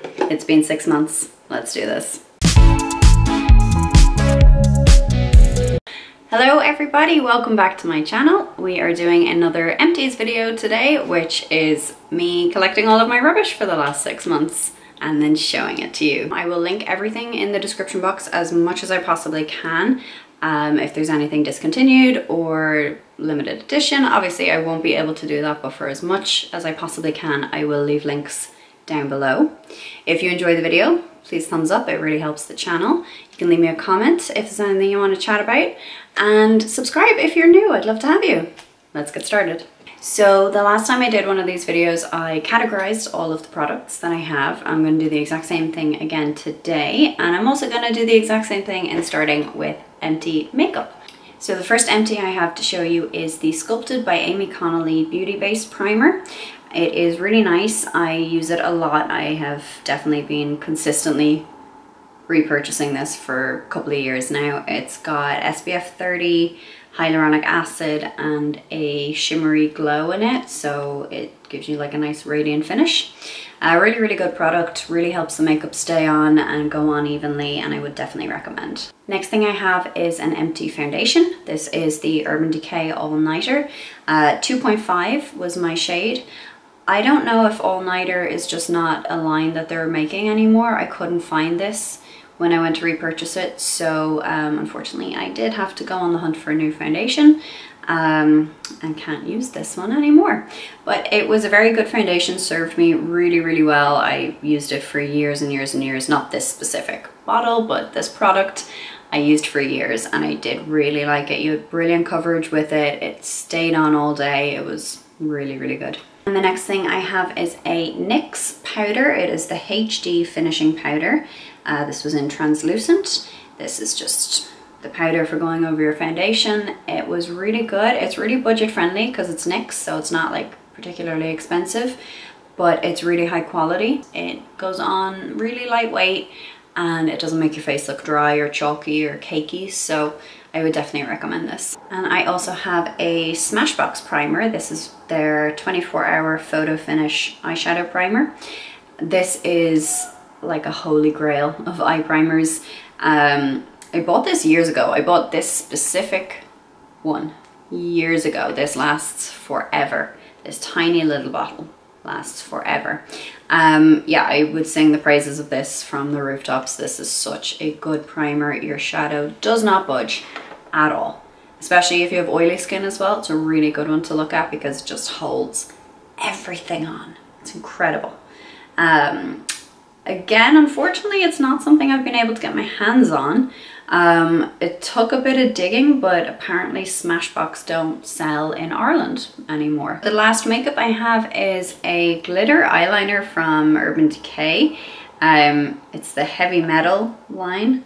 It's been 6 months. Let's do this. Hello everybody, welcome back to my channel. We are doing another empties video today, which is me collecting all of my rubbish for the last 6 months and then showing it to you. I will link everything in the description box as much as I possibly can. If there's anything discontinued or limited edition, obviously I won't be able to do that, but for as much as I possibly can, I will leave links down below. If you enjoy the video, please thumbs up, it really helps the channel. You can leave me a comment if there's anything you want to chat about, and subscribe if you're new, I'd love to have you. Let's get started. So the last time I did one of these videos, I categorized all of the products that I have. I'm going to do the exact same thing again today, and I'm also going to do the exact same thing in starting with empty makeup. So the first empty I have to show you is the Sculpted by Amy Connolly Beauty Based Primer. It is really nice. I use it a lot. I have definitely been consistently repurchasing this for a couple of years now. It's got SPF 30, hyaluronic acid, and a shimmery glow in it, so it gives you like a nice radiant finish. Really good product, really helps the makeup stay on and go on evenly, and I would definitely recommend. Next thing I have is an empty foundation. This is the Urban Decay All Nighter. 2.5 was my shade. I don't know if All Nighter is just not a line that they're making anymore. I couldn't find this when I went to repurchase it, so unfortunately I did have to go on the hunt for a new foundation and can't use this one anymore. But it was a very good foundation, served me really well. I used it for years and years and years, not this specific bottle, but this product I used for years, and I did really like it. You had brilliant coverage with it, it stayed on all day, it was really good. And the next thing I have is a NYX powder. It is the HD finishing powder. This was in translucent. This is just the powder for going over your foundation. It was really good. It's really budget friendly because it's NYX, so it's not like particularly expensive, but it's really high quality. It goes on really lightweight and it doesn't make your face look dry or chalky or cakey, so I would definitely recommend this. And I also have a Smashbox primer. This is their 24-hour photo finish eyeshadow primer. This is like a holy grail of eye primers. I bought this years ago. I bought this specific one years ago. This lasts forever. This tiny little bottle lasts forever. Yeah, I would sing the praises of this from the rooftops. This is such a good primer. Your shadow does not budge at all, especially if you have oily skin as well. It's a really good one to look at because it just holds everything on. It's incredible. Again, unfortunately, it's not something I've been able to get my hands on. It took a bit of digging, but apparently Smashbox don't sell in Ireland anymore. The last makeup I have is a glitter eyeliner from Urban Decay. It's the Heavy Metal line.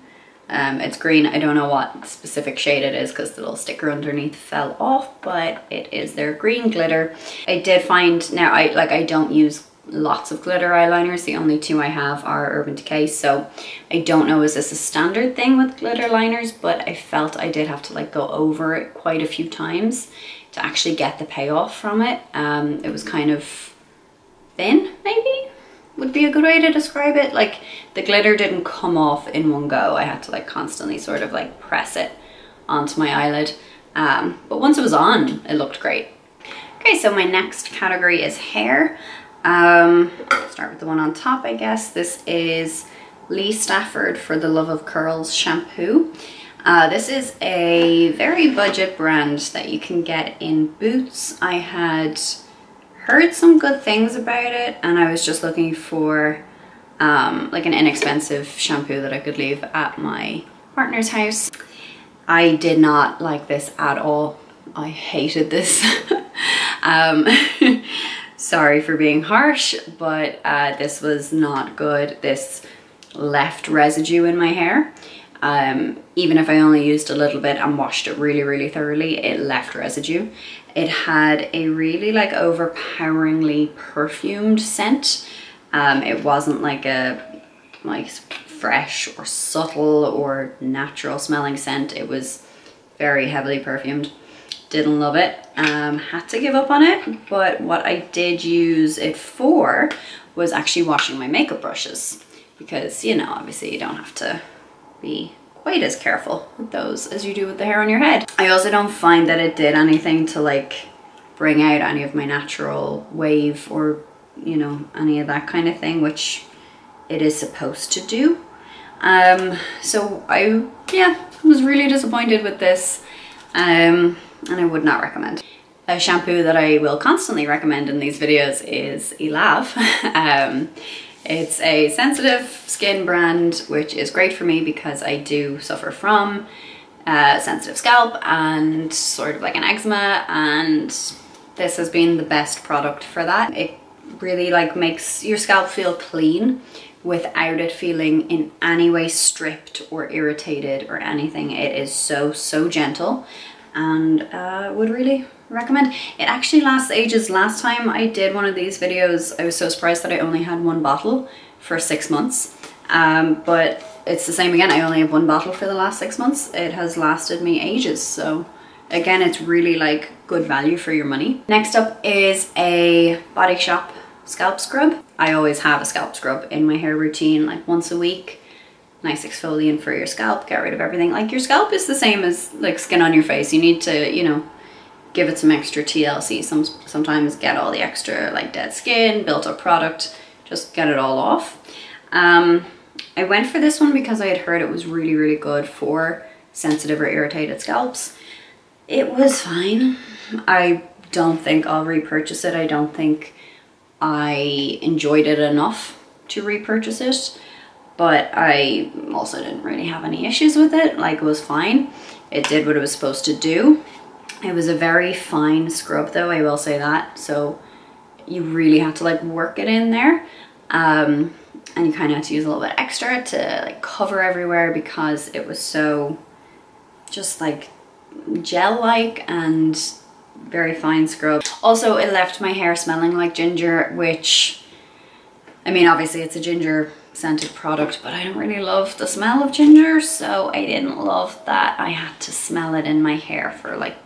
It's green. I don't know what specific shade it is because the little sticker underneath fell off, but it is their green glitter. I did find, now I don't use lots of glitter eyeliners. The only two I have are Urban Decay, so I don't know, is this a standard thing with glitter liners, but I felt I did have to like go over it quite a few times to actually get the payoff from it. It was kind of thin, maybe would be a good way to describe it. Like the glitter didn't come off in one go. I had to like constantly sort of like press it onto my eyelid, but once it was on, it looked great. Okay, so my next category is hair. Start with the one on top, I guess. This is Lee Stafford For the Love of Curls shampoo. This is a very budget brand that you can get in Boots. I had heard some good things about it, and I was just looking for like an inexpensive shampoo that I could leave at my partner's house. I did not like this at all. I hated this. Sorry for being harsh, but this was not good. This left residue in my hair. Even if I only used a little bit and washed it really thoroughly, it left residue. It had a really like overpoweringly perfumed scent. It wasn't like a fresh or subtle or natural smelling scent. It was very heavily perfumed. Didn't love it, had to give up on it. But what I did use it for was actually washing my makeup brushes, because, you know, obviously you don't have to be quite as careful with those as you do with the hair on your head. I also don't find that it did anything to like bring out any of my natural wave or, you know, any of that kind of thing, which it is supposed to do. So I was really disappointed with this, and I would not recommend. A shampoo that I will constantly recommend in these videos is Elav. It's a sensitive skin brand, which is great for me because I do suffer from sensitive scalp and sort of like an eczema, and this has been the best product for that. It really like makes your scalp feel clean without it feeling in any way stripped or irritated or anything. It is so gentle, and would really recommend. It actually lasts ages. Last time I did one of these videos, I was so surprised that I only had one bottle for 6 months. But it's the same again. I only have one bottle for the last 6 months. It has lasted me ages. So again, it's really like good value for your money. Next up is a Body Shop scalp scrub. I always have a scalp scrub in my hair routine, like once a week. Nice exfoliant for your scalp, get rid of everything. Like your scalp is the same as like skin on your face. You need to, you know, give it some extra TLC. Sometimes get all the extra like dead skin, built up product, just get it all off. I went for this one because I had heard it was really good for sensitive or irritated scalps. It was fine. I don't think I'll repurchase it. I don't think I enjoyed it enough to repurchase it, but I also didn't really have any issues with it. Like, it was fine. It did what it was supposed to do. It was a very fine scrub though, I will say that. So you really had to like work it in there. And you kind of had to use a little bit extra to like cover everywhere because it was so just like gel-like and very fine scrub. Also, it left my hair smelling like ginger, which, I mean, obviously it's a ginger scented product, but I don't really love the smell of ginger, so I didn't love that I had to smell it in my hair for like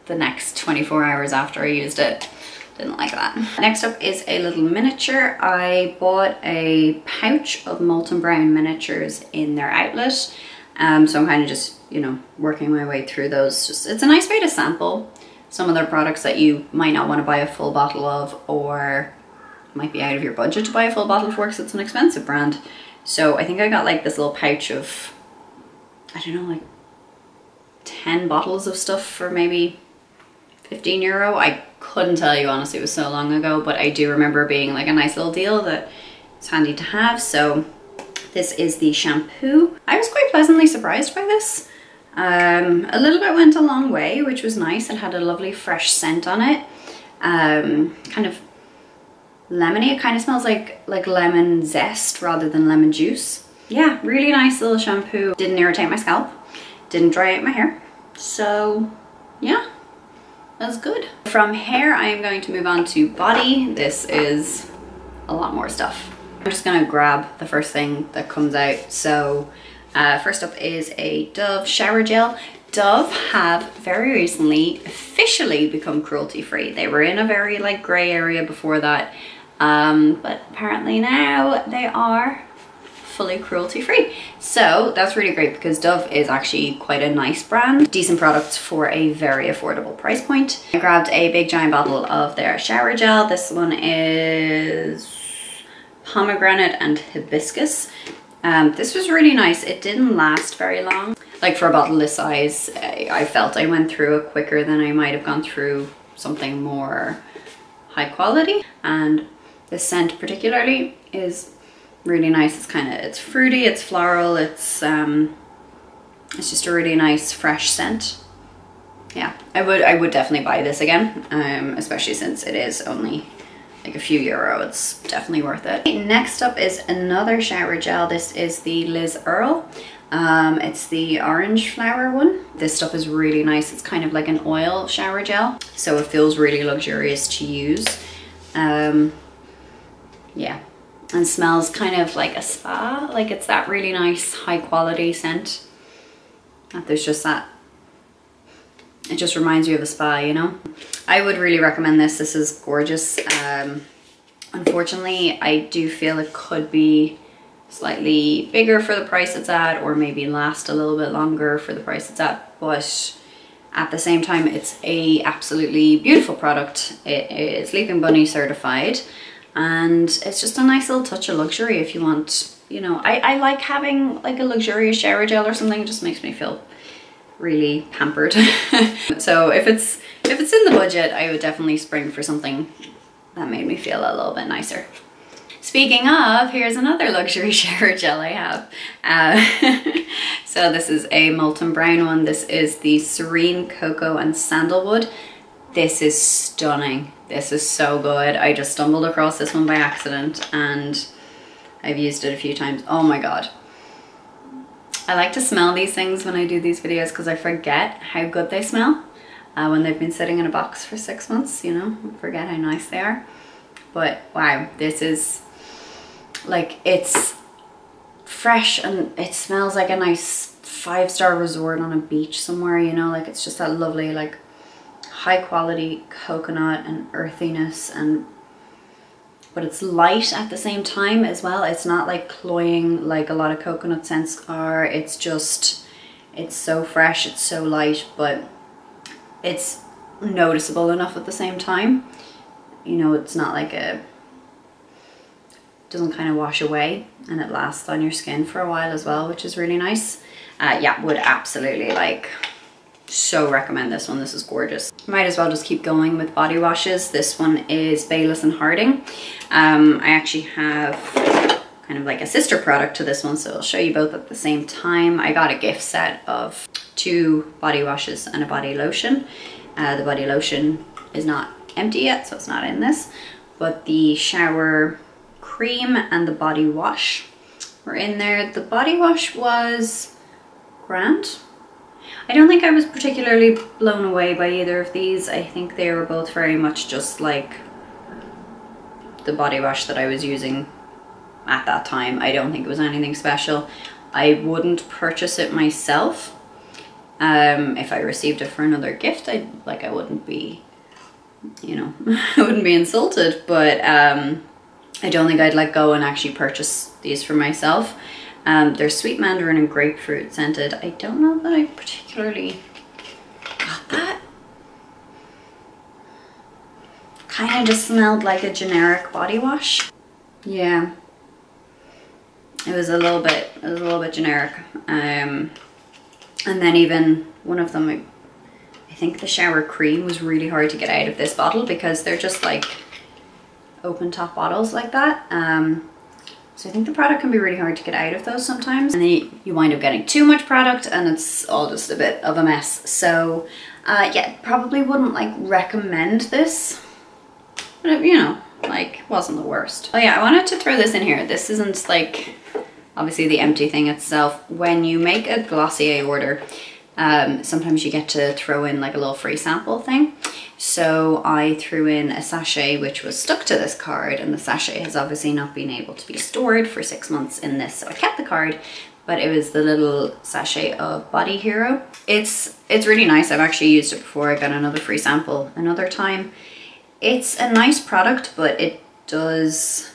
the next 24 hours after I used it. Didn't like that. Next up is a little miniature. I bought a pouch of Molten Brown miniatures in their outlet. So I'm kind of just, you know, working my way through those. Just, it's a nice way to sample some of their products that you might not want to buy a full bottle of, or might be out of your budget to buy a full bottle for because it's an expensive brand. So I think I got like this little pouch of, I don't know, like 10 bottles of stuff for maybe €15. I couldn't tell you honestly, it was so long ago, but I do remember being like a nice little deal that it's handy to have. So this is the shampoo. I was quite pleasantly surprised by this. A little bit went a long way, which was nice. It had a lovely fresh scent on it. Kind of lemony. It kind of smells like lemon zest rather than lemon juice. Yeah, really nice little shampoo. Didn't irritate my scalp. Didn't dry out my hair. So yeah, that's good. From hair, I am going to move on to body. This is a lot more stuff. I'm just gonna grab the first thing that comes out. So first up is a Dove shower gel. Dove have very recently officially become cruelty-free. They were in a very like gray area before that, but apparently now they are fully cruelty-free. So that's really great because Dove is actually quite a nice brand. Decent products for a very affordable price point. I grabbed a big giant bottle of their shower gel. This one is pomegranate and hibiscus. This was really nice. It didn't last very long. Like for a bottle this size, I felt I went through it quicker than I might have gone through something more high quality. And the scent particularly is really nice. It's fruity, it's floral, it's just a really nice fresh scent. Yeah, I would definitely buy this again, especially since it is only like a few euro. It's definitely worth it. Next up is another shower gel. This is the Liz Earle. It's the orange flower one. This stuff is really nice. It's kind of like an oil shower gel, so it feels really luxurious to use. Yeah, and smells kind of like a spa. Like it's that really nice high quality scent. There's just that it just reminds you of a spa, you know? I would really recommend this. This is gorgeous. Unfortunately, I do feel it could be slightly bigger for the price it's at, or maybe last a little bit longer for the price it's at, but at the same time, it's a absolutely beautiful product. It is Leaping Bunny certified, and it's just a nice little touch of luxury if you want, you know, I like having like a luxurious shower gel or something. It just makes me feel really pampered. So if it's in the budget, I would definitely spring for something that made me feel a little bit nicer. Speaking of, here's another luxury shower gel I have. So this is a Molten Brown one. This is the Serene Cocoa and Sandalwood. This is stunning. This is so good. I just stumbled across this one by accident and I've used it a few times. Oh my God. I like to smell these things when I do these videos because I forget how good they smell when they've been sitting in a box for 6 months, you know, I forget how nice they are. But wow, this is like, it's fresh and it smells like a nice 5-star resort on a beach somewhere, you know, like it's just that lovely, like high quality coconut and earthiness, and but it's light at the same time as well. It's not like cloying like a lot of coconut scents are. It's just, it's so fresh, it's so light, but it's noticeable enough at the same time. You know, it's not like doesn't kind of wash away, and it lasts on your skin for a while as well, which is really nice. Yeah, would absolutely like so recommend this one. This is gorgeous. Might as well just keep going with body washes. This one is Bayless and Harding. I actually have kind of like a sister product to this one, so I'll show you both at the same time. I got a gift set of 2 body washes and a body lotion. The body lotion is not empty yet, so it's not in this, but the shower cream and the body wash were in there. The body wash was grand. I don't think I was particularly blown away by either of these. I think they were both very much just like the body wash that I was using at that time. I don't think it was anything special. I wouldn't purchase it myself. If I received it for another gift, I wouldn't be, you know, I wouldn't be insulted, but I don't think I'd let go and actually purchase these for myself. They're sweet mandarin and grapefruit scented. I don't know that I particularly got that. Kind of just smelled like a generic body wash. Yeah, it was a little bit generic. And then even one of them, I think the shower cream was really hard to get out of this bottle because they're just like open top bottles like that. So I think the product can be really hard to get out of those sometimes, and then you wind up getting too much product and it's all just a bit of a mess. So yeah, probably wouldn't like recommend this, but it, you know, like wasn't the worst. Oh yeah, I wanted to throw this in here. This isn't like obviously the empty thing itself. When you make a Glossier order, sometimes you get to throw in like a little free sample thing. So I threw in a sachet which was stuck to this card, and the sachet has obviously not been able to be stored for 6 months in this, so I kept the card, but it was the little sachet of Body Hero. It's really nice. I've actually used it before. I got another free sample another time. It's a nice product, but it does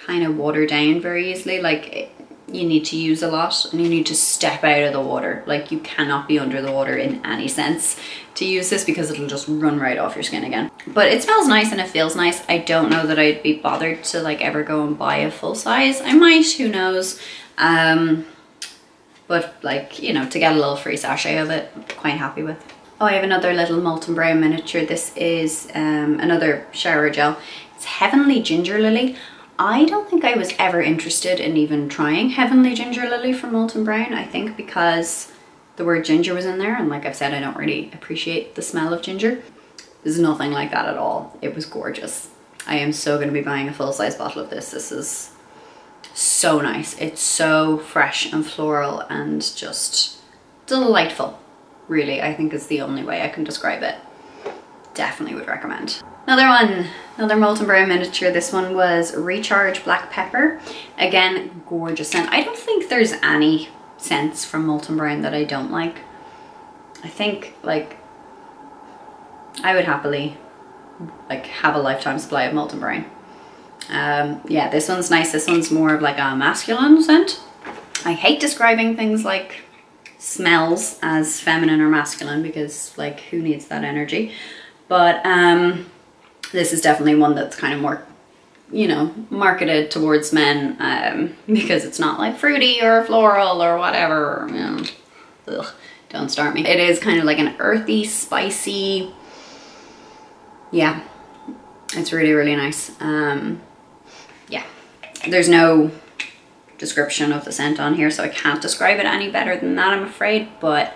kind of water down very easily. Like you need to use a lot and you need to step out of the water. Like you cannot be under the water in any sense to use this because it'll just run right off your skin again. But it smells nice and it feels nice. I don't know that I'd be bothered to like ever go and buy a full size. I might, who knows. But like, you know, to get a little free sachet of it, I'm quite happy with. Oh, I have another little Molten Brown miniature. This is another shower gel. It's Heavenly Ginger Lily. I don't think I was ever interested in even trying Heavenly Ginger Lily from Molten Brown. I think because the word ginger was in there, and like I've said, I don't really appreciate the smell of ginger. There's nothing like that at all. It was gorgeous. I am so going to be buying a full-size bottle of this. This is so nice. It's so fresh and floral and just delightful. Really, I think is the only way I can describe it. Definitely would recommend. Another one, another Molten Brown miniature. This one was Recharge Black Pepper. Again, gorgeous scent. I don't think there's any scents from Molten Brown that I don't like. I think like I would happily like have a lifetime supply of Molten Brain. Yeah, this one's nice. This one's more of like a masculine scent. I hate describing things like smells as feminine or masculine because like who needs that energy? But this is definitely one that's kind of more, you know, marketed towards men, because it's not like fruity or floral or whatever, you know. Ugh, don't start me. It is kind of like an earthy, spicy, yeah, it's really, really nice. Yeah, there's no description of the scent on here, so I can't describe it any better than that, I'm afraid, but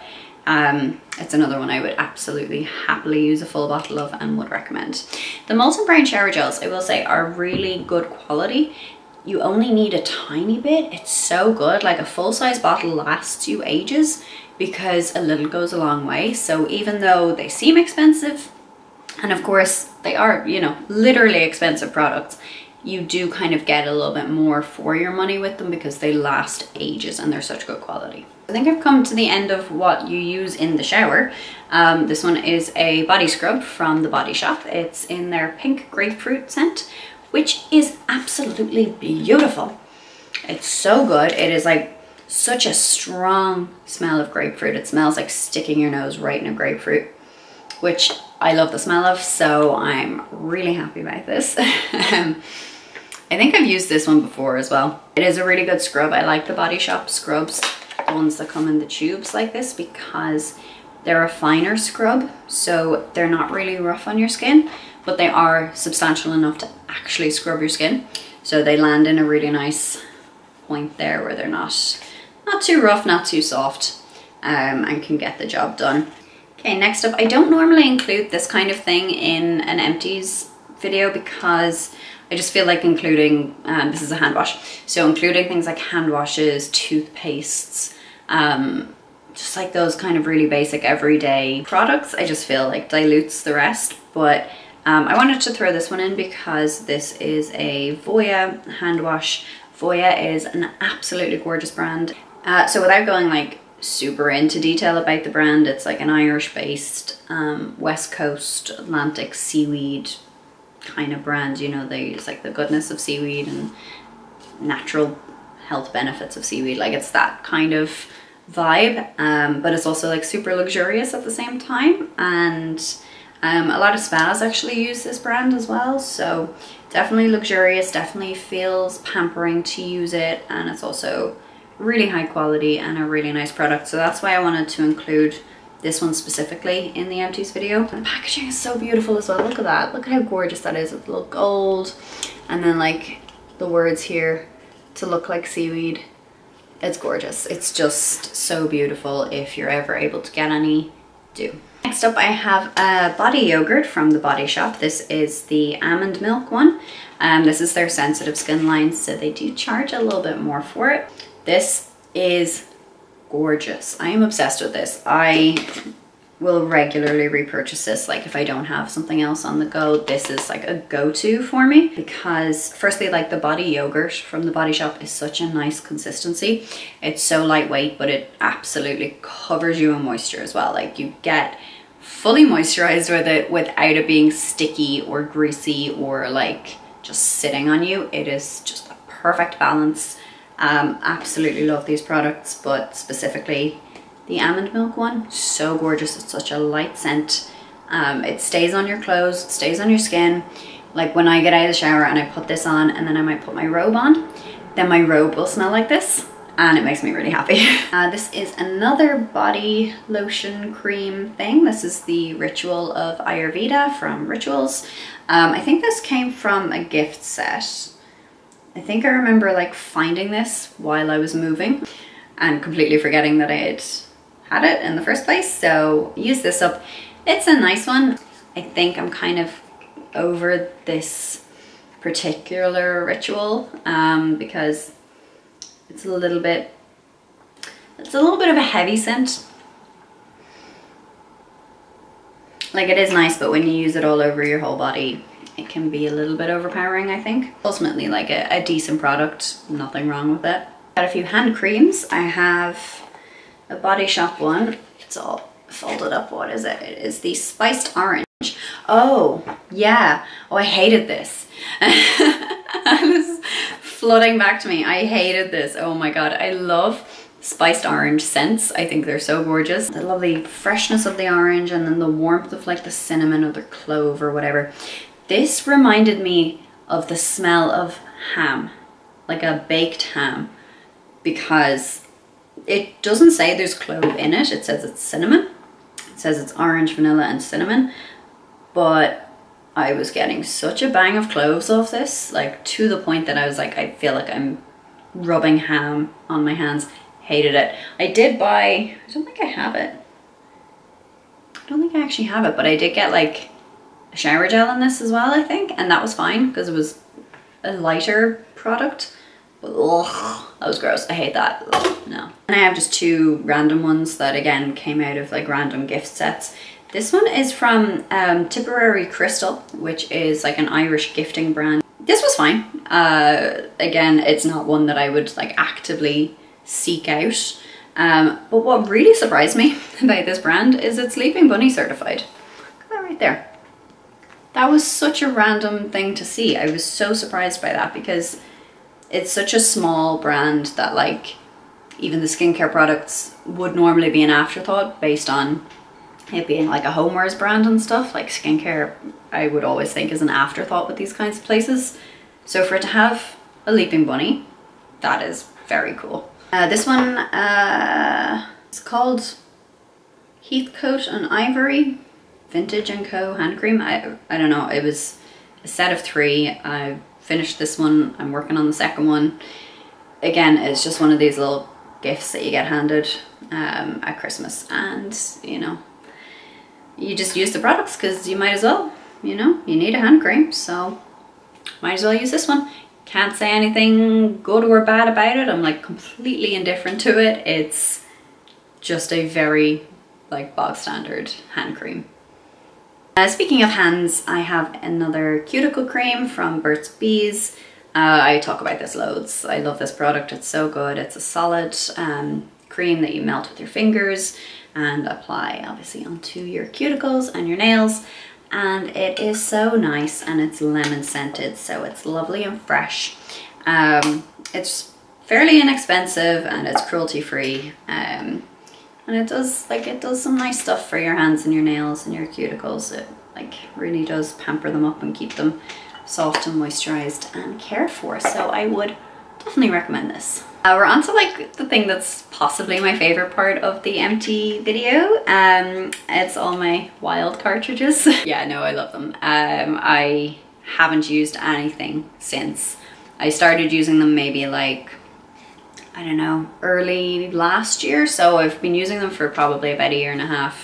it's another one I would absolutely happily use a full bottle of and would recommend. The Molten Brain shower gels, I will say, are really good quality. You only need a tiny bit. It's so good. Like a full-size bottle lasts you ages because a little goes a long way. So even though they seem expensive, and of course they are, you know, literally expensive products, you do kind of get a little bit more for your money with them because they last ages and they're such good quality. I think I've come to the end of what you use in the shower. This one is a body scrub from The Body Shop. It's in their pink grapefruit scent, which is absolutely beautiful. It's so good. It is like such a strong smell of grapefruit. It smells like sticking your nose right in a grapefruit, which I love the smell of, so I'm really happy about this. I think I've used this one before as well. It is a really good scrub. I like the Body Shop scrubs, the ones that come in the tubes like this, because they're a finer scrub, so they're not really rough on your skin, but they are substantial enough to actually scrub your skin. So they land in a really nice point there where they're not too rough, not too soft, and can get the job done. Okay, next up, I don't normally include this kind of thing in an Empties video because I just feel like including, this is a hand wash, so including things like hand washes, toothpastes, just like those kind of really basic everyday products, I just feel like dilutes the rest. But I wanted to throw this one in because this is a Voya hand wash. Voya is an absolutely gorgeous brand. So without going like super into detail about the brand, it's like an Irish based West Coast Atlantic seaweed kind of brand. You know, they use like the goodness of seaweed and natural health benefits of seaweed. Like it's that kind of vibe, but it's also like super luxurious at the same time. And a lot of spas actually use this brand as well, so definitely luxurious, definitely feels pampering to use it, and it's also really high quality and a really nice product. So that's why I wanted to include this one specifically in the Empties video. And the packaging is so beautiful as well. Look at that, look at how gorgeous that is with the little gold, and then like the words here to look like seaweed. It's gorgeous. It's just so beautiful. If you're ever able to get any, do. Next up, I have a body yogurt from The Body Shop. This is the almond milk one. This is their sensitive skin line, so they do charge a little bit more for it. This is gorgeous. I am obsessed with this. I will regularly repurchase this. Like if I don't have something else on the go, this is like a go-to for me, because firstly, like the body yogurt from The Body Shop is such a nice consistency. It's so lightweight, but it absolutely covers you in moisture as well. Like you get fully moisturized with it without it being sticky or greasy or like just sitting on you. It is just a perfect balance. Absolutely love these products, but specifically the almond milk one, so gorgeous. It's such a light scent. It stays on your clothes, it stays on your skin. Like when I get out of the shower and I put this on and then I might put my robe on, then my robe will smell like this and it makes me really happy. This is another body lotion cream thing. This is the Ritual of Ayurveda from Rituals. I think this came from a gift set. I think I remember like finding this while I was moving and completely forgetting that I had it in the first place. So use this up. It's a nice one. I think I'm kind of over this particular Ritual because it's a little bit of a heavy scent. Like it is nice, but when you use it all over your whole body, it can be a little bit overpowering, I think. Ultimately, like a decent product, nothing wrong with it. Got a few hand creams. I have a Body Shop one. It's all folded up. What is it? It is the spiced orange. Oh, yeah. Oh, I hated this. This is flooding back to me. I hated this. Oh my God. I love spiced orange scents. I think they're so gorgeous. The lovely freshness of the orange and then the warmth of like the cinnamon or the clove or whatever. This reminded me of the smell of ham, like a baked ham, because it doesn't say there's clove in it. It says it's cinnamon. It says it's orange, vanilla and cinnamon. But I was getting such a bang of cloves off this, like to the point that I was like, I feel like I'm rubbing ham on my hands. Hated it. I did buy, I don't think I have it. I don't think I actually have it, but I did get like a shower gel in this as well, I think. And that was fine because it was a lighter product. But ugh, that was gross. I hate that. Ugh, no. And I have just two random ones that again came out of like random gift sets. This one is from Tipperary Crystal, which is like an Irish gifting brand. This was fine. Again, it's not one that I would like actively seek out. But what really surprised me about this brand is it's Sleeping Bunny certified. Look at that right there. That was such a random thing to see. I was so surprised by that because it's such a small brand that like even the skincare products would normally be an afterthought based on it being like a homewares brand and stuff. Like skincare, I would always think is an afterthought with these kinds of places. So for it to have a Leaping Bunny, that is very cool. This one, it's called Heathcote and Ivory Vintage & Co. hand cream. I don't know, it was a set of 3. I finished this one, I'm working on the second one. Again, it's just one of these little gifts that you get handed at Christmas, and you know, you just use the products because you might as well, you know, you need a hand cream, so might as well use this one. Can't say anything good or bad about it. I'm like completely indifferent to it. It's just a very like bog standard hand cream. Speaking of hands, I have another cuticle cream from Burt's Bees. I talk about this loads. I love this product. It's so good. It's a solid cream that you melt with your fingers and apply obviously onto your cuticles and your nails. And it is so nice, and it's lemon scented, so it's lovely and fresh. It's fairly inexpensive and it's cruelty free. And it does some nice stuff for your hands and your nails and your cuticles. It like really does pamper them up and keep them soft and moisturized and cared for. So I would definitely recommend this. We're on to like the thing that's possibly my favorite part of the empty video. It's all my Wild cartridges. Yeah, no, I love them. I haven't used anything since. I started using them maybe like, I don't know, early last year. So I've been using them for probably about 1.5 years,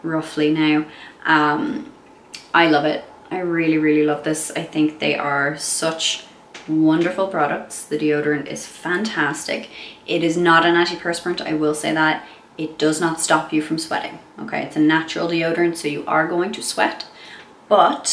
roughly now. I love it. I really, really love this. I think they are such wonderful products. The deodorant is fantastic. It is not an antiperspirant, I will say that. It does not stop you from sweating, okay? It's a natural deodorant, so you are going to sweat, but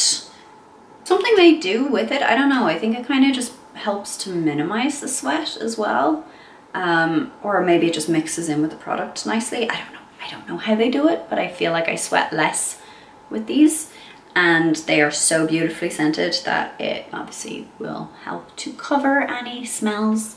something they do with it, I don't know, I think it kind of just helps to minimize the sweat as well. Or maybe it just mixes in with the product nicely. I don't know how they do it, but I feel like I sweat less with these. And they are so beautifully scented that it obviously will help to cover any smells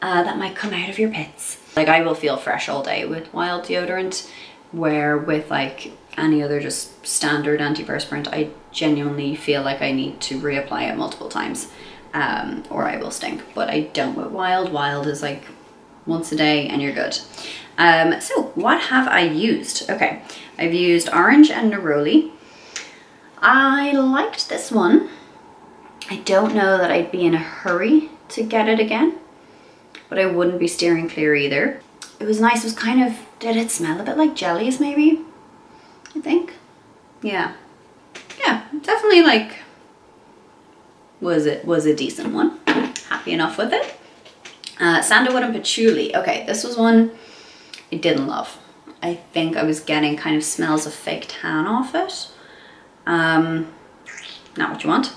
that might come out of your pits. Like I will feel fresh all day with Wild deodorant, where with like any other just standard antiperspirant, I genuinely feel like I need to reapply it multiple times or I will stink. But I don't with Wild. Wild is like once a day and you're good. So what have I used? Okay, I've used Orange and Neroli. I liked this one. I don't know that I'd be in a hurry to get it again, but I wouldn't be steering clear either. It was nice. It was kind of, did it smell a bit like jellies maybe? I think. Yeah. Yeah, definitely like, was a decent one. Happy enough with it. Sandalwood and Patchouli. Okay, this was one I didn't love. I think I was getting kind of smells of fake tan off it. Not what you want.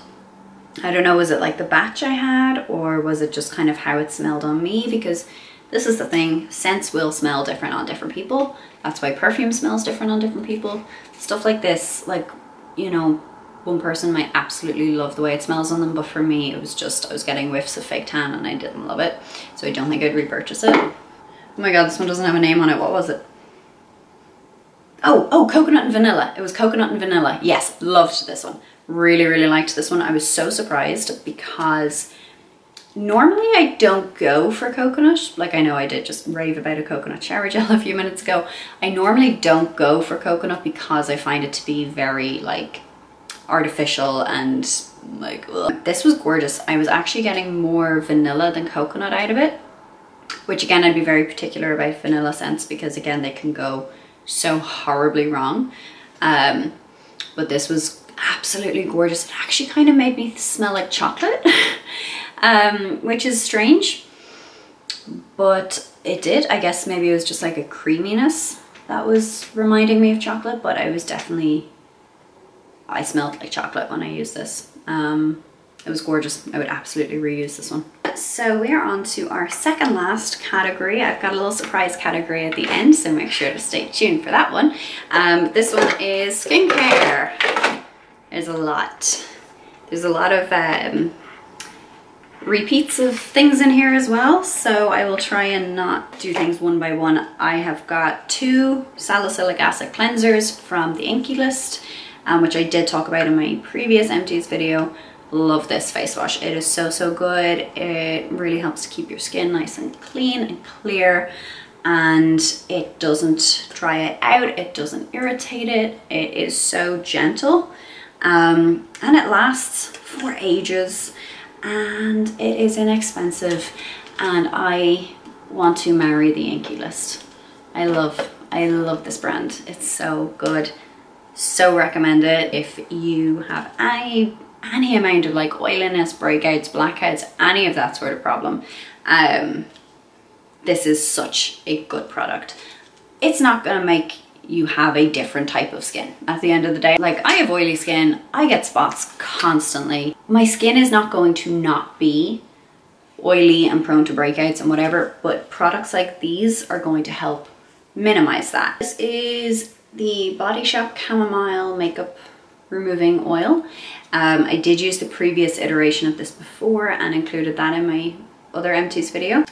I don't know, was it like the batch I had, or was it just kind of how it smelled on me? Because This is the thing, scents will smell different on different people. That's why perfume smells different on different people. Stuff like this, like, you know, one person might absolutely love the way it smells on them, but for me it was just, I was getting whiffs of fake tan and I didn't love it. So I don't think I'd repurchase it. Oh my god, this one doesn't have a name on it. What was it? Oh, coconut and vanilla. It was coconut and vanilla. Yes, loved this one. Really, really liked this one. I was so surprised because normally I don't go for coconut. Like, I know I did just rave about a coconut shower gel a few minutes ago. I normally don't go for coconut because I find it to be very like artificial and like, ugh. This was gorgeous. I was actually getting more vanilla than coconut out of it, which again, I'd be very particular about vanilla scents because again, they can go so horribly wrong. But this was absolutely gorgeous. It actually kind of made me smell like chocolate. Which is strange, but it did. I guess maybe it was just like a creaminess that was reminding me of chocolate, but I smelled like chocolate when I used this. It was gorgeous. I would absolutely reuse this one. So we are on to our second last category. I've got a little surprise category at the end, so make sure to stay tuned for that one. This one is skincare. There's a lot of repeats of things in here as well, so I will try and not do things one by one. I have got 2 salicylic acid cleansers from the Inkey list, which I did talk about in my previous Empties video. Love this face wash. It is so good. It really helps to keep your skin nice and clean and clear, and it doesn't dry it out, it doesn't irritate it. It is so gentle, and it lasts for ages. And it is inexpensive, and I want to marry the Inkey list. I love this brand. It's so good. So recommend it if you have any amount of like oiliness, breakouts, blackouts, any of that sort of problem. This is such a good product. It's not gonna make you have a different type of skin at the end of the day. Like, I have oily skin, I get spots constantly. My skin is not going to not be oily and prone to breakouts and whatever, but products like these are going to help minimize that. This is the Body Shop Chamomile Makeup Removing Oil. I did use the previous iteration of this before and included that in my other Empties video,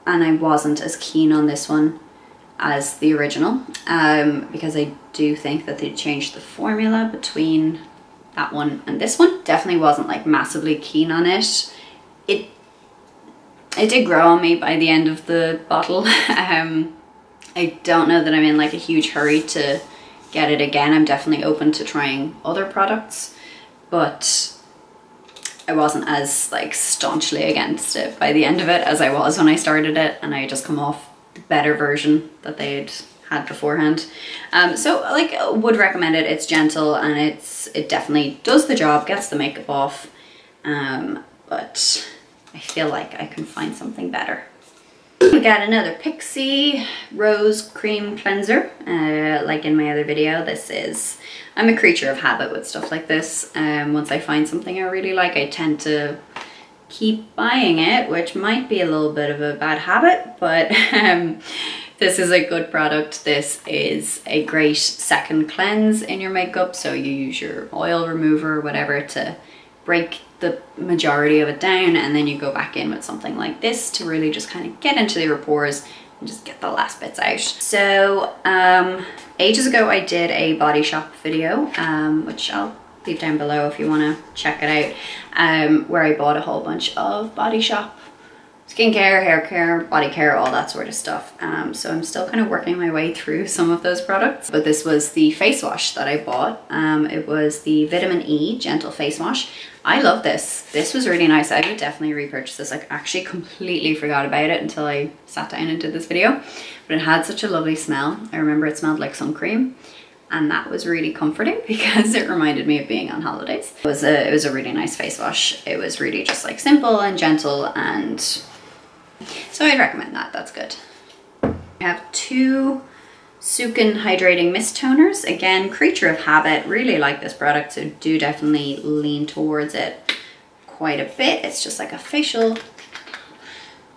and I wasn't as keen on this one as the original, because I do think that they changed the formula between that one and this one. Definitely wasn't like massively keen on it. It did grow on me by the end of the bottle. I don't know that I'm in like a huge hurry to get it again. I'm definitely open to trying other products, but I wasn't as like staunchly against it by the end of it as I was when I started it, and I just come off the better version that they'd had beforehand. So like, would recommend it. It's gentle and it definitely does the job, gets the makeup off, but I feel like I can find something better. We got another Pixie Rose Cream Cleanser. Like in my other video, I'm a creature of habit with stuff like this. Once I find something I really like, I tend to keep buying it, which might be a little bit of a bad habit, but this is a good product. This is a great second cleanse in your makeup, so you use your oil remover or whatever to break the majority of it down, and then you go back in with something like this to really just kind of get into your pores and just get the last bits out. So ages ago I did a Body Shop video, which I'll leave down below if you want to check it out, where I bought a whole bunch of Body Shop skincare, hair care, body care, all that sort of stuff. So I'm still kind of working my way through some of those products, but this was the face wash that I bought. It was the Vitamin E Gentle Face Wash. I love this. This was really nice. I would definitely repurchase this. I actually completely forgot about it until I sat down and did this video, but it had such a lovely smell. I remember it smelled like sun cream, and that was really comforting because it reminded me of being on holidays. It was a really nice face wash. It was really just like simple and gentle, and so I'd recommend that. That's good. I have 2 Sukin Hydrating Mist Toners. Again, creature of habit. Really like this product, so do definitely lean towards it quite a bit. It's just like a facial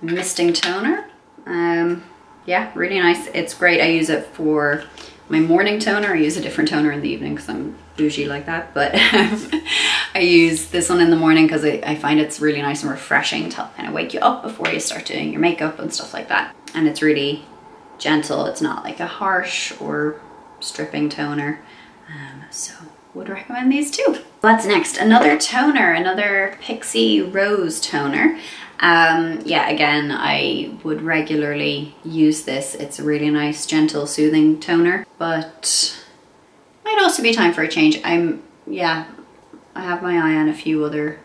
misting toner. Yeah, really nice. It's great. I use it for my morning toner. I use a different toner in the evening because I'm bougie like that, but I use this one in the morning because I find it's really nice and refreshing to help kind of wake you up before you start doing your makeup and stuff like that. And it's really gentle. It's not like a harsh or stripping toner. So would recommend these too. What's next? Another toner, another Pixie Rose toner. Yeah, again, I would regularly use this. It's a really nice, gentle, soothing toner, but might also be time for a change. Yeah, I have my eye on a few other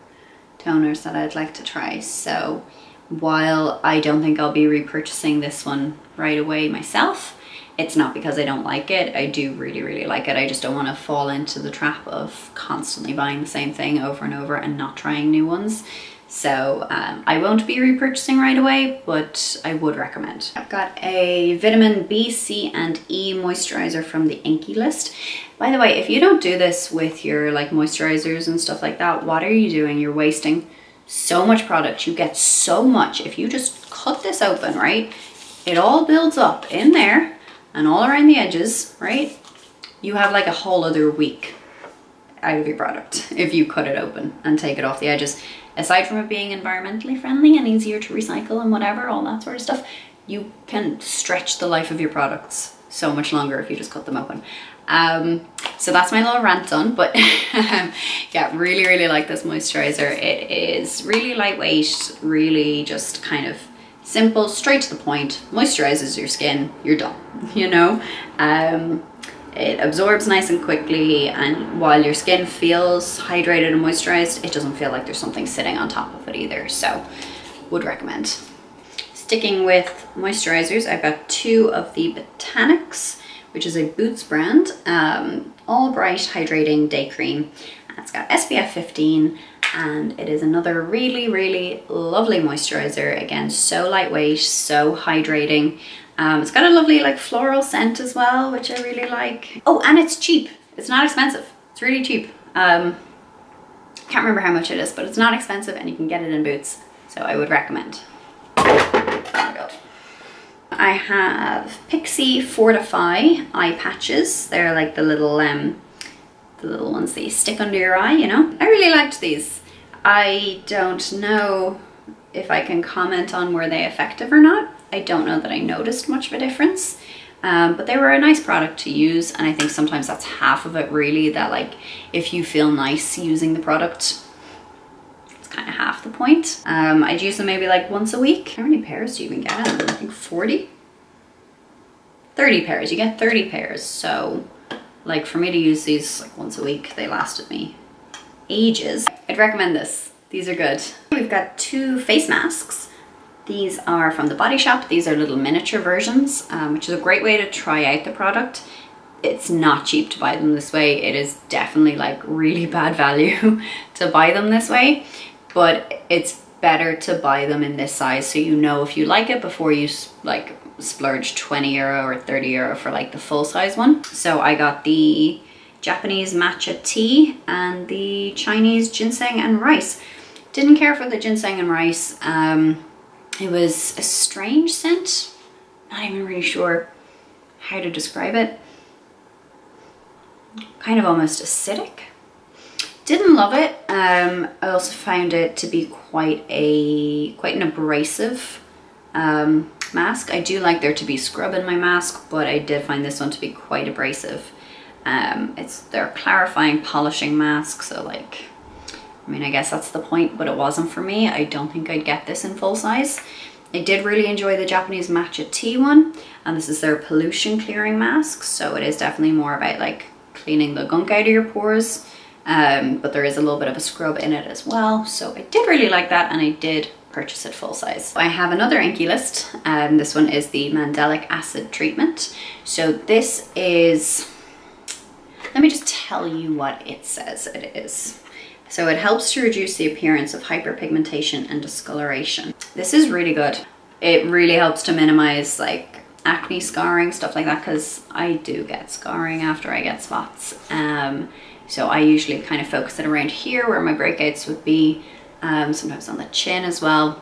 toners that I'd like to try. So while I don't think I'll be repurchasing this one right away myself, it's not because I don't like it. I do really, really like it. I just don't want to fall into the trap of constantly buying the same thing over and over and not trying new ones. So I won't be repurchasing right away, but I would recommend. I've got a vitamin B, C and E moisturizer from the Inkey list. By the way, if you don't do this with your like moisturizers and stuff like that, what are you doing? You're wasting so much product. You get so much. If you just cut this open, right? It all builds up in there and all around the edges, right? You have like a whole other week out of your product if you cut it open and take it off the edges. Aside from it being environmentally friendly and easier to recycle and whatever, all that sort of stuff, you can stretch the life of your products so much longer if you just cut them open. So that's my little rant done, but yeah, really, really like this moisturizer. It is really lightweight, really just kind of simple, straight to the point, moisturizes your skin, you're done, you know? It absorbs nice and quickly, and while your skin feels hydrated and moisturized, it doesn't feel like there's something sitting on top of it either, so would recommend. Sticking with moisturizers, I've got two of the Botanics, which is a Boots brand, All Bright Hydrating Day Cream. It's got SPF 15 and it is another really, really lovely moisturizer. Again, so lightweight, so hydrating. It's got a lovely like floral scent as well, which I really like. Oh, and it's cheap. It's not expensive. It's really cheap. Can't remember how much it is, but it's not expensive and you can get it in Boots. So I would recommend. There we go. I have Pixie Fortify eye patches. They're like the little ones that you stick under your eye, you know? I really liked these. I don't know if I can comment on were they effective or not. I don't know that I noticed much of a difference, but they were a nice product to use, and I think sometimes that's half of it really, that like if you feel nice using the product, it's kind of half the point. I'd use them maybe like once a week. How many pairs do you even get? I think 40? 30 pairs, you get 30 pairs. So like for me to use these like once a week, they lasted me ages. I'd recommend this. These are good. We've got two face masks. These are from the Body Shop. These are little miniature versions, which is a great way to try out the product. It's not cheap to buy them this way. It is definitely like really bad value to buy them this way, but it's better to buy them in this size so you know if you like it before you like splurge 20 euro or 30 euro for like the full size one. So I got the Japanese matcha tea and the Chinese ginseng and rice. Didn't care for the ginseng and rice. It was a strange scent. Not even really sure how to describe it. Kind of almost acidic. Didn't love it. I also found it to be quite an abrasive mask. I do like there to be scrub in my mask, but I did find this one to be quite abrasive. They're a clarifying, polishing mask, so like, I mean, I guess that's the point, but it wasn't for me. I don't think I'd get this in full size. I did really enjoy the Japanese matcha tea one, and this is their pollution clearing mask, so it is definitely more about like cleaning the gunk out of your pores, but there is a little bit of a scrub in it as well, so I did really like that, and I did purchase it full size. I have another Inkey list, and this one is the Mandelic Acid Treatment. So this is, let me just tell you what it says it is. So it helps to reduce the appearance of hyperpigmentation and discoloration. This is really good. It really helps to minimize like acne scarring, stuff like that, because I do get scarring after I get spots. So I usually kind of focus it around here where my breakouts would be, sometimes on the chin as well.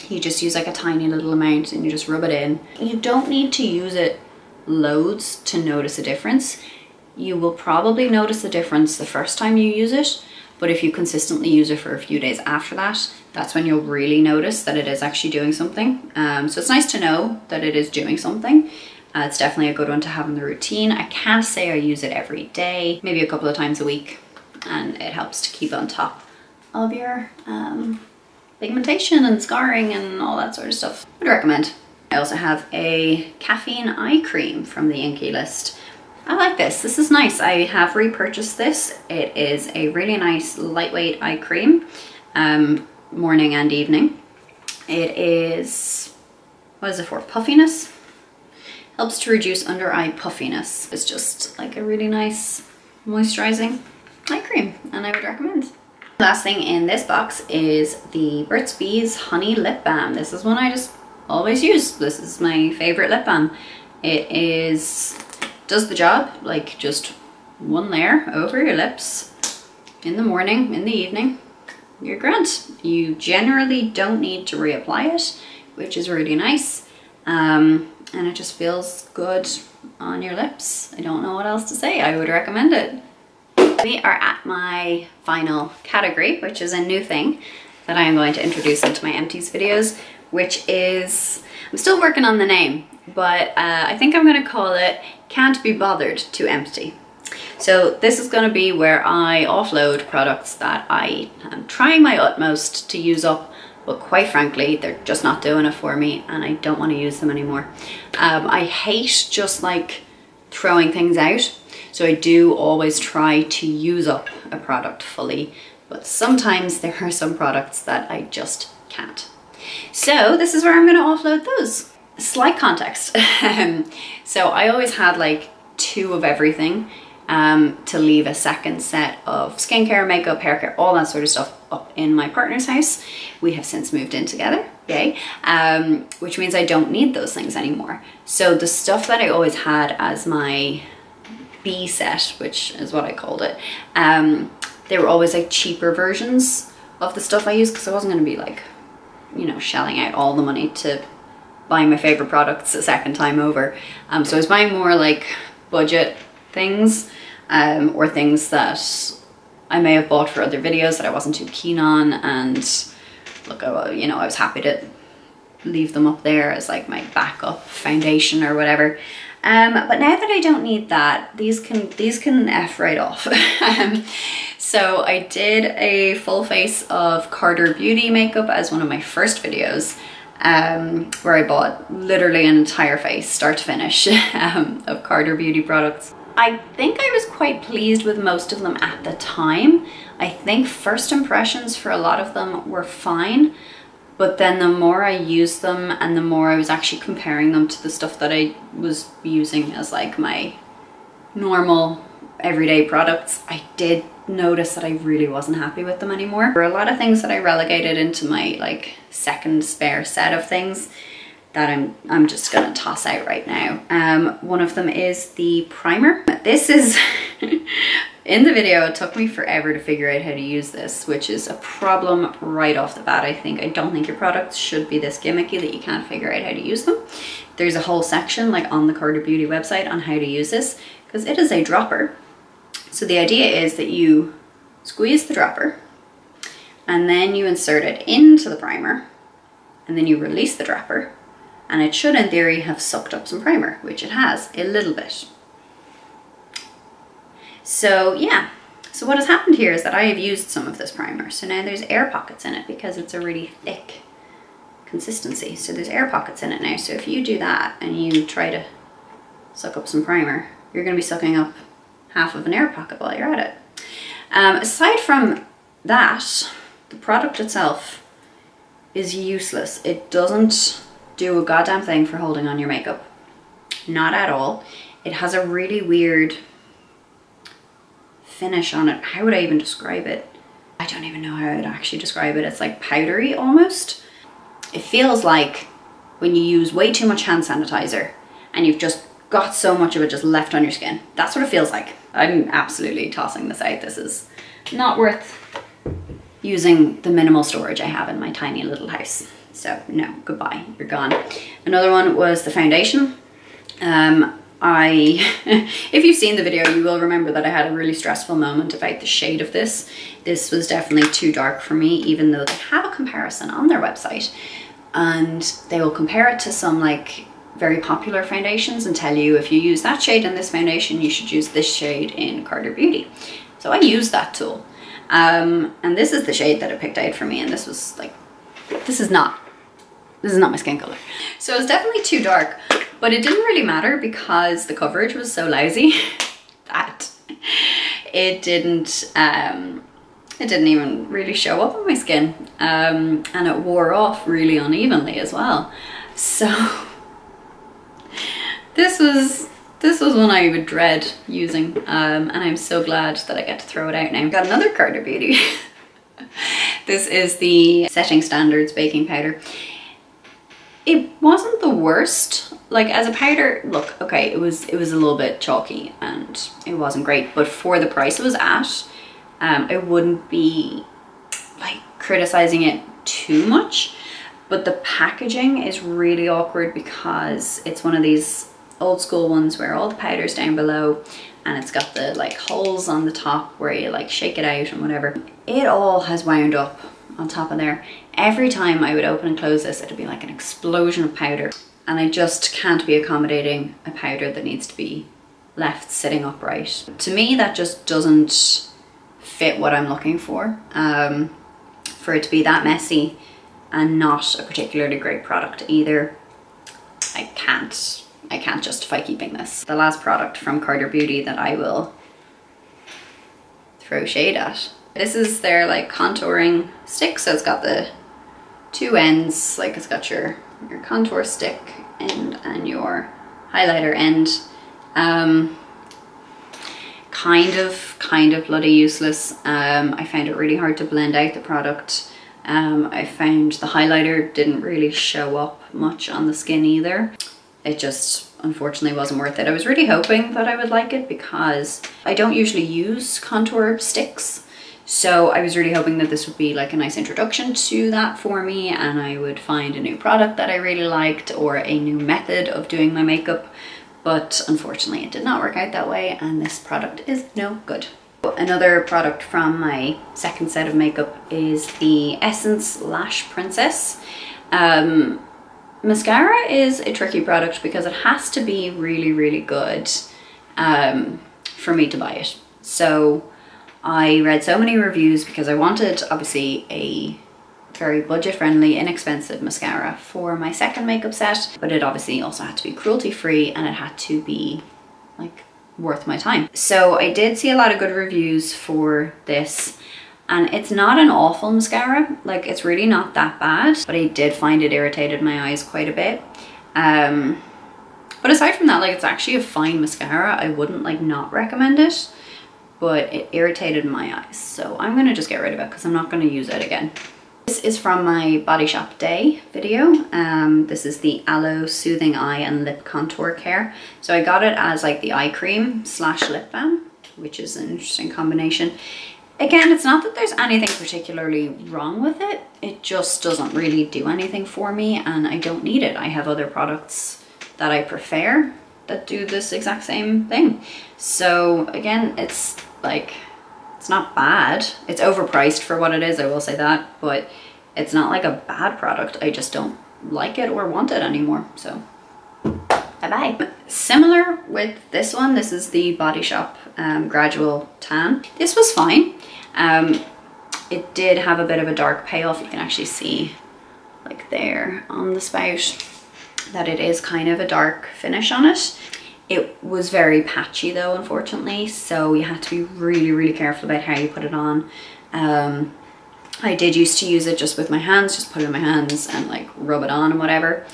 You just use like a tiny little amount and you just rub it in. You don't need to use it loads to notice a difference. You will probably notice a difference the first time you use it, but if you consistently use it for a few days after that, that's when you'll really notice that it is actually doing something. So it's nice to know that it is doing something. It's definitely a good one to have in the routine. I can't say I use it every day, maybe a couple of times a week, and it helps to keep on top of your pigmentation and scarring and all that sort of stuff. Would recommend. I also have a caffeine eye cream from the Inky list. I like this. This is nice. I have repurchased this. It is a really nice lightweight eye cream, morning and evening. It is, what is it for? Puffiness. Helps to reduce under eye puffiness. It's just like a really nice moisturizing eye cream, and I would recommend. Last thing in this box is the Burt's Bees Honey Lip Balm. This is one I just always use. This is my favorite lip balm. It does the job, like just one layer over your lips in the morning, in the evening, you're grand. You generally don't need to reapply it, which is really nice. And it just feels good on your lips. I don't know what else to say. I would recommend it. We are at my final category, which is a new thing that I am going to introduce into my Empties videos, which is, I'm still working on the name, but I think I'm going to call it Can't Be Bothered to Empty. So this is going to be where I offload products that I am trying my utmost to use up, but quite frankly, they're just not doing it for me and I don't want to use them anymore. I hate just like throwing things out. So I do always try to use up a product fully, but sometimes there are some products that I just can't. So this is where I'm going to offload those. Slight context. So I always had like 2 of everything to leave a second set of skincare, makeup, hair care, all that sort of stuff up in my partner's house. We have since moved in together, yay, which means I don't need those things anymore. So the stuff that I always had as my B set, which is what I called it, they were always like cheaper versions of the stuff I use, because I wasn't going to be like, you know, shelling out all the money to buy my favorite products a second time over. So I was buying more like budget things, or things that I may have bought for other videos that I wasn't too keen on, and look, you know, I was happy to leave them up there as like my backup foundation or whatever. But now that I don't need that, these can F right off. So I did a full face of Carter Beauty makeup as one of my first videos, where I bought literally an entire face, start to finish, of Carter Beauty products. I think I was quite pleased with most of them at the time. I think first impressions for a lot of them were fine, but then the more I used them and the more I was actually comparing them to the stuff that I was using as like my normal everyday products, I did notice that I really wasn't happy with them anymore. There were a lot of things that I relegated into my like second spare set of things that I'm just gonna toss out right now. One of them is the primer. This is in the video, it took me forever to figure out how to use this, which is a problem right off the bat. I don't think your products should be this gimmicky that you can't figure out how to use them. There's a whole section like on the Carter Beauty website on how to use this, because it is a dropper. So the idea is that you squeeze the dropper and then you insert it into the primer and then you release the dropper, and it should in theory have sucked up some primer, which it has a little bit. So yeah, so what has happened here is that I have used some of this primer. So now there's air pockets in it because it's a really thick consistency. So there's air pockets in it now. So if you do that and you try to suck up some primer, you're going to be sucking up half of an air pocket while you're at it. Aside from that, the product itself is useless. It doesn't do a goddamn thing for holding on your makeup. Not at all. It has a really weird finish on it. How would I even describe it? I don't even know how I'd actually describe it. It's like powdery almost. It feels like when you use way too much hand sanitizer and you've just got so much of it just left on your skin. That's what it feels like. I'm absolutely tossing this out. This is not worth using the minimal storage I have in my tiny little house. So no, goodbye, you're gone. Another one was the foundation. If you've seen the video, you will remember that I had a really stressful moment about the shade of this. This was definitely too dark for me, even though they have a comparison on their website. And they will compare it to some like very popular foundations and tell you if you use that shade in this foundation, you should use this shade in Carter Beauty. So I used that tool. And this is the shade that it picked out for me, and this was like, this is not my skin color. So it was definitely too dark, but it didn't really matter because the coverage was so lousy that it didn't even really show up on my skin. And it wore off really unevenly as well. So this was one I would dread using, and I'm so glad that I get to throw it out now. I've got another Carter Beauty. This is the Setting Standards baking powder. It wasn't the worst. Like as a powder, look, okay, it was a little bit chalky and it wasn't great, but for the price it was at, I wouldn't be like criticizing it too much. But the packaging is really awkward because it's one of these old school ones where all the powder's down below and it's got the like holes on the top where you like shake it out and whatever. It all has wound up on top of there. Every time I would open and close this, it'd be like an explosion of powder. And I just can't be accommodating a powder that needs to be left sitting upright. To me, that just doesn't fit what I'm looking for it to be that messy and not a particularly great product either. I can't justify keeping this. The last product from Carter Beauty that I will throw shade at. This is their like contouring stick. So it's got the two ends, like it's got your contour stick end and your highlighter end. Kind of bloody useless. I found it really hard to blend out the product. I found the highlighter didn't really show up much on the skin either. It just unfortunately wasn't worth it. I was really hoping that I would like it because I don't usually use contour sticks. So I was really hoping that this would be like a nice introduction to that for me, and I would find a new product that I really liked or a new method of doing my makeup. But unfortunately it did not work out that way, and this product is no good. Another product from my second set of makeup is the Essence Lash Princess. Mascara is a tricky product because it has to be really, really good for me to buy it. So I read so many reviews because I wanted obviously a very budget-friendly, inexpensive mascara for my second makeup set, but it obviously also had to be cruelty-free and it had to be like worth my time. So I did see a lot of good reviews for this, and it's not an awful mascara, like it's really not that bad, but I did find it irritated my eyes quite a bit. But aside from that, like it's actually a fine mascara. I wouldn't like not recommend it, but it irritated my eyes. So I'm gonna just get rid of it because I'm not gonna use it again. This is from my Body Shop Day video. This is the Aloe Soothing Eye and Lip Contour Care. So I got it as like the eye cream slash lip balm, which is an interesting combination. Again, it's not that there's anything particularly wrong with it. It just doesn't really do anything for me and I don't need it. I have other products that I prefer that do this exact same thing. So again, it's like, it's not bad. It's overpriced for what it is, I will say that, but it's not like a bad product. I just don't like it or want it anymore. So bye-bye. Similar with this one, this is the Body Shop Gradual Tan. This was fine. It did have a bit of a dark payoff. You can actually see like there on the spout that it is kind of a dark finish on it. It was very patchy though, unfortunately, so you had to be really, really careful about how you put it on. I did used to use it just with my hands, just put it in my hands and like rub it on and whatever.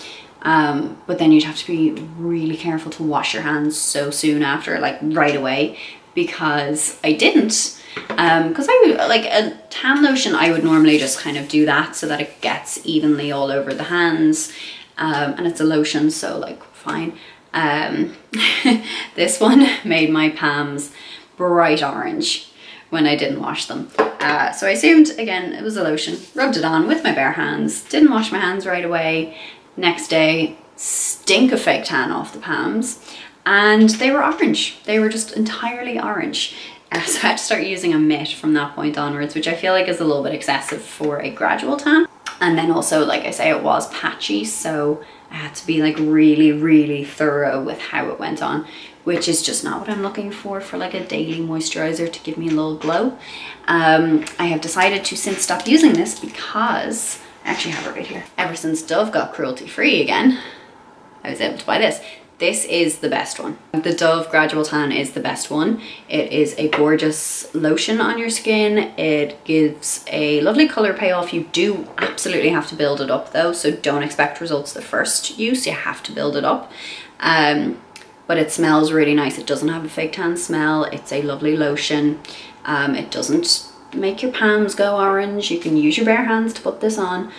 But then you'd have to be really careful to wash your hands so soon after, like right away, because I didn't. Because I would, like a tan lotion, I would normally just kind of do that so that it gets evenly all over the hands. And it's a lotion, so like fine. This one made my palms bright orange, when I didn't wash them. So I assumed, again, it was a lotion. Rubbed it on with my bare hands. Didn't wash my hands right away. Next day, stink of fake tan off the palms. And they were orange. They were just entirely orange. So I had to start using a mitt from that point onwards, which I feel like is a little bit excessive for a gradual tan. And then also, like I say, it was patchy, so I had to be like really, really thorough with how it went on, which is just not what I'm looking for like a daily moisturizer to give me a little glow. I have decided to since stop using this because I actually have it right here. Ever since Dove got cruelty free again, I was able to buy this. This is the best one. The Dove Gradual Tan is the best one. It is a gorgeous lotion on your skin. It gives a lovely color payoff. You do absolutely have to build it up though, so don't expect results the first use. You have to build it up. But it smells really nice. It doesn't have a fake tan smell. It's a lovely lotion. It doesn't make your palms go orange. You can use your bare hands to put this on.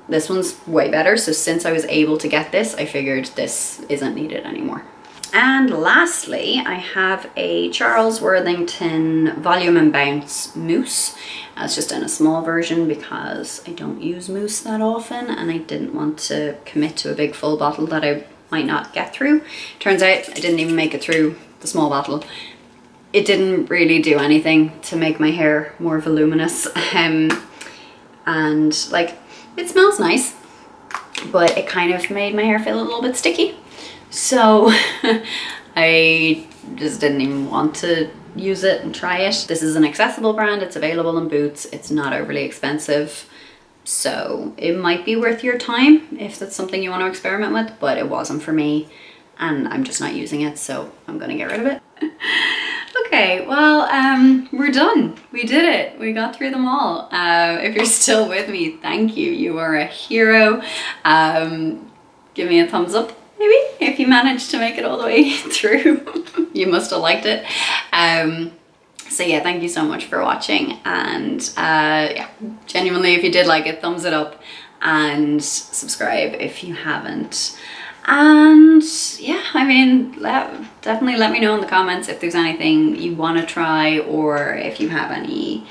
This one's way better, so since I was able to get this, I figured this isn't needed anymore. And lastly, I have a Charles Worthington Volume and Bounce Mousse. It's just in a small version because I don't use mousse that often and I didn't want to commit to a big full bottle that I might not get through. Turns out I didn't even make it through the small bottle. It didn't really do anything to make my hair more voluminous. And like, it smells nice, but it kind of made my hair feel a little bit sticky. So I just didn't even want to use it and try it. This is an accessible brand. It's available in Boots. It's not overly expensive. So it might be worth your time if that's something you want to experiment with, but it wasn't for me and I'm just not using it. So I'm going to get rid of it. Okay, well, we're done. We did it. We got through them all. If you're still with me, thank you. You are a hero. Give me a thumbs up, maybe, if you managed to make it all the way through. You must have liked it. So yeah, thank you so much for watching. And yeah, genuinely, if you did like it, thumbs it up and subscribe if you haven't. And yeah, I mean, definitely let me know in the comments if there's anything you want to try or if you have any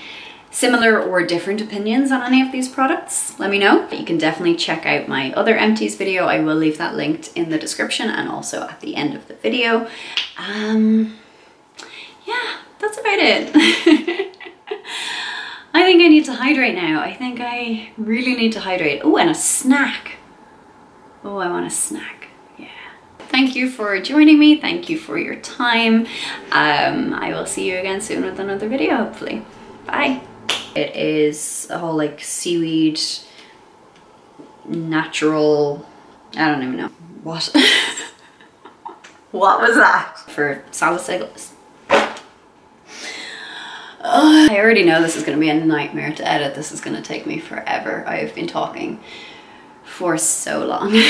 similar or different opinions on any of these products. Let me know. You can definitely check out my other Empties video. I will leave that linked in the description and also at the end of the video. Yeah, that's about it. I think I need to hydrate now. I think I really need to hydrate. Oh, and a snack. Oh, I want a snack. Yeah. Thank you for joining me. Thank you for your time. I will see you again soon with another video, hopefully. Bye. It is a whole like seaweed, natural, I don't even know. What? What was that? For salicylic. I already know this is going to be a nightmare to edit. This is going to take me forever. I've been talking for so long.